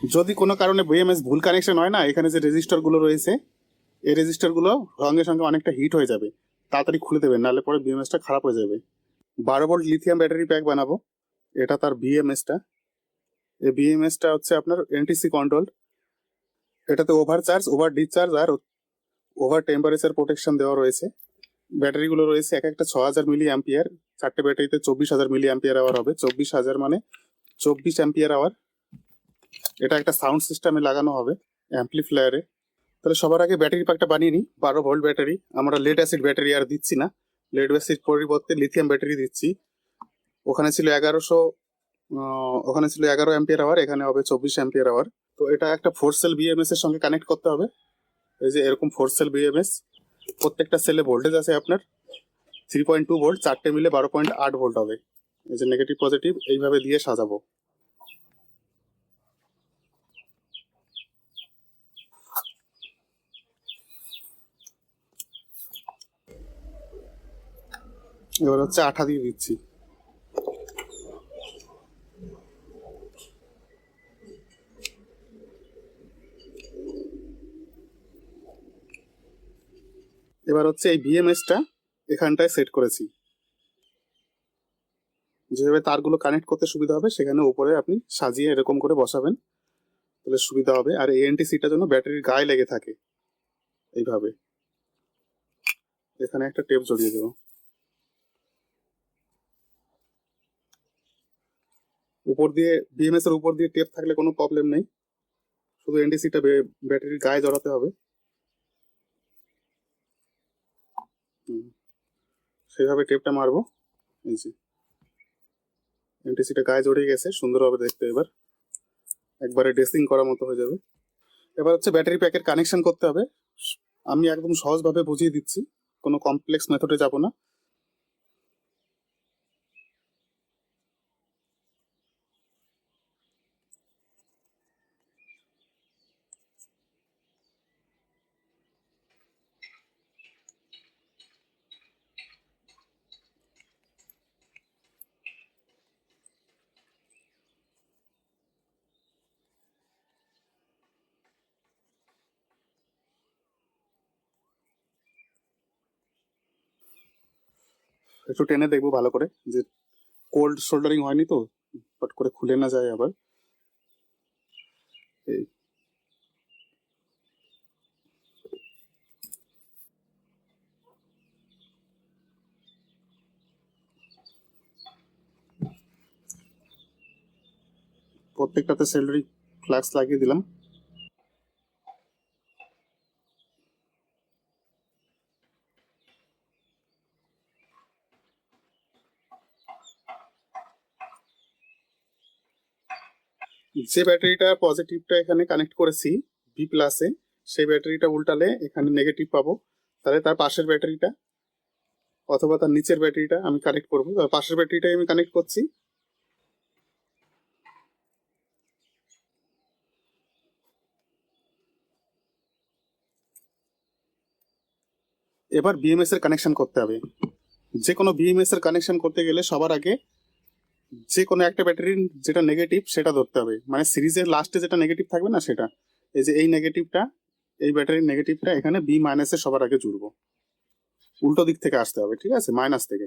যদি কোনো কারণে বিএমএস ভুল কানেকশন হয় না, এখানে যে রেজিস্টারগুলো রয়েছে এই রেজিস্টারগুলো সঙ্গে সঙ্গে অনেকটা হিট হয়ে যাবে, তাড়াতাড়ি খুলে দেবেন, নাহলে পরে বিএমএসটা খারাপ হয়ে যাবে। 12 ভোল্ট লিথিয়াম ব্যাটারি প্যাক বানাবো, এটা তার বিএমএসটা। এই বিএমএসটা হচ্ছে আপনার এনটিসি কন্ট্রোল। এটাতে ওভার চার্জ, ওভার ডিসচার্জ আর ওভার টেম্পারেচার প্রোটেকশন দেওয়া রয়েছে। ব্যাটারিগুলো রয়েছে এক একটা 6000 মিলি অ্যাম্পিয়ার, 4টে ব্যাটারিতে 24000 মিলি অ্যাম্পিয়ার আওয়ার হবে। 24000 মানে 24 অ্যাম্পিয়ার আওয়ার। এটা একটা সাউন্ড সিস্টেমে লাগানো হবে, অ্যাম্পলিফায়ারে। তাহলে সবার আগে ব্যাটারি প্যাকটা বানিয়ে নিই। 12 ভোল্ট ব্যাটারি, আমরা লেড অ্যাসিড ব্যাটারি আর দিচ্ছি না, লেড অ্যাসিড পরিবর্তে লিথিয়াম ব্যাটারি দিচ্ছি। ওখানে ছিল 11 অ্যাম্পিয়ার আওয়ার, এখানে হবে 24 অ্যাম্পিয়ার আওয়ার। তো এটা একটা 4 সেল বিএমএস এর সঙ্গে কানেক্ট করতে হবে। এই যে এরকম 4 সেল বিএমএস, প্রত্যেকটা সেলে ভোল্টেজ আছে আপনার 3.2 ভোল্ট, 4টে মিলে 12.8 ভোল্ট হবে। এই যে নেগেটিভ পজিটিভ এইভাবে দিয়ে সাজাবো। এবার হচ্ছে আঠা দিয়ে দিচ্ছি। এবার হচ্ছে এই বিএমএসটা এখানটায় সেট করেছি, যেভাবে তারগুলো কানেক্ট করতে সুবিধা হবে সেখানে উপরে আপনি সাজিয়ে এরকম করে বসাবেন, তাহলে সুবিধা হবে। আর এএনটিসিটা যেন ব্যাটারির গায়ে লেগে থাকে এইভাবে। এখানে একটা টেপ জড়িয়ে দেবো। উপর দিয়ে বিএমএস এর উপর দিয়ে টেপ থাকলে কোনো প্রবলেম নেই, শুধু এনটিসিটা ব্যাটারির গায়ে জড়াতে হবে। সেইভাবে টেপটা মারবো। এই যে এনটিসিটা গায়ে জড়িয়ে গেছে, সুন্দর হবে দেখতে। এবার একবারে ড্রেসিং করার মতো হয়ে যাবে। এবার হচ্ছে ব্যাটারি প্যাকের কানেকশন করতে হবে। আমি একদম সহজভাবে বুঝিয়ে দিচ্ছি, কোনো কমপ্লেক্স মেথডে যাব না। একটু টেনে দেখবো ভালো করে যে কোল্ড সোল্ডারিং হয়নি তো, পট করে খুলে না যায় আবার। এই প্রত্যেকটাতে সোল্ডারিং ফ্লাক্স লাগিয়ে দিলাম। যে ব্যাটারিটা পজিটিভটা এখানে কানেক্ট করেছি বি প্লাসে, সেই ব্যাটারিটা উল্টালে এখানে নেগেটিভ পাবো। তাহলে তার পাশের ব্যাটারিটা অথবা তার নিচের ব্যাটারিটা আমি কানেক্ট করবো। তার পাশের ব্যাটারিটাই আমি কানেক্ট করছি। এবার বিএমএস এর কানেকশন করতে হবে। যে কোনো বিএমএস এর কানেকশন করতে গেলে সবার আগে যে কোনো একটা ব্যাটারির যেটা নেগেটিভ সেটা ধরতে হবে, মানে সিরিজের লাস্টে যেটা নেগেটিভ থাকবে না সেটা। এই যে এই নেগেটিভটা, এই ব্যাটারির নেগেটিভটা এখানে বি মাইনাসে সবার আগে জুড়বো। উল্টো দিক থেকে আসতে হবে, ঠিক আছে, মাইনাস থেকে,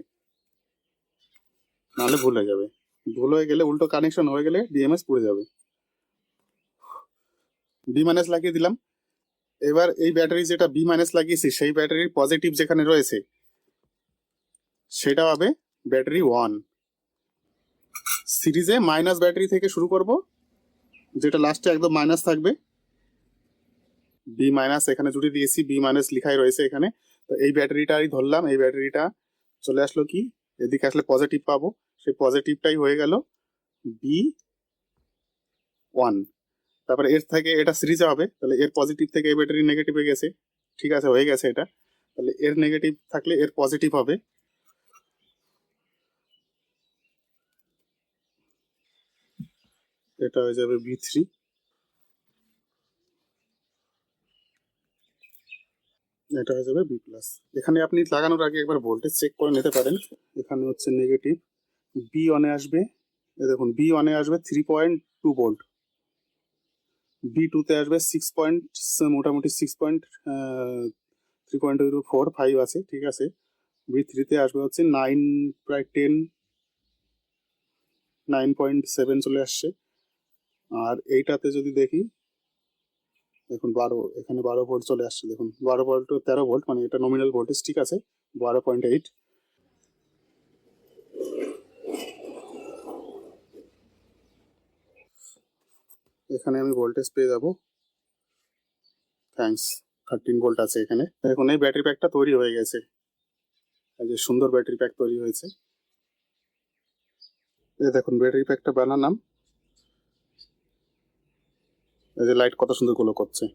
নাহলে ভুল হয়ে যাবে। ভুল হয়ে গেলে, উল্টো কানেকশন হয়ে গেলে ডিএমএস পুড়ে যাবে। বি মাইনাস লাগিয়ে দিলাম। এবার এই ব্যাটারি যেটা বি মাইনাস লাগিয়েছি সেই ব্যাটারির পজিটিভ যেখানে রয়েছে সেটা হবে ব্যাটারি 1। সিরিজে মাইনাস ব্যাটারি থেকে শুরু করব, যেটা লাস্টে একদম মাইনাস থাকবে। বি মাইনাস এখানে জুড়ে দিয়েছি, বি মাইনাস লিখাই রয়েছে এখানে। তো এই ব্যাটারিটাই ধরলাম, এই ব্যাটারিটা চলে আসলো কি, এদিকে আসলে পজিটিভ পাবো, সেই পজিটিভটাই হয়ে গেল B1। তারপরে এর থেকে এটা সিরিজে হবে, তাহলে এর পজিটিভ থেকে এই ব্যাটারি নেগেটিভে গেছে, ঠিক আছে, হয়ে গেছে এটা। তাহলে এর নেগেটিভ থাকলে এর পজিটিভ হবে। এটা হয়ে যাবে B3। এটা হয়ে যাবে বি প্লাস। এখানে আপনি লাগানোর আগে একবার ভোল্টেজ চেক করে নিতে পারেন। এখানে হচ্ছে নেগেটিভ, বি ওয়ানে আসবে, এই দেখুন বি ওয়ানে আসবে 3.2 ভোল্ট। B2-তে আসবে 6 পয়েন্ট, মোটামুটি 3.45 আছে, ঠিক আছে। B3-তে আসবে হচ্ছে 9, প্রায় 10, 9.7 চলে আসছে। আর এইটাতে যদি দেখি, দেখুন 12, এখানে 12 ভোল্ট চলে আসছে, দেখুন 12 ভোল্ট 13 ভোল্ট, মানে এটা নমিনাল ভোল্টেজ, ঠিক আছে, 12.8। এখানে আমি ভোল্টেজ পেয়ে যাব, থ্যাঙ্কস, 13 ভোল্ট আছে এখানে। এখন এই ব্যাটারি প্যাকটা তৈরি হয়ে গেছে, এই যে সুন্দর ব্যাটারি প্যাক তৈরি হয়েছে। এই দেখুন ব্যাটারি প্যাকটা বানালাম, এই যে লাইট কত সুন্দর গুলো করছে।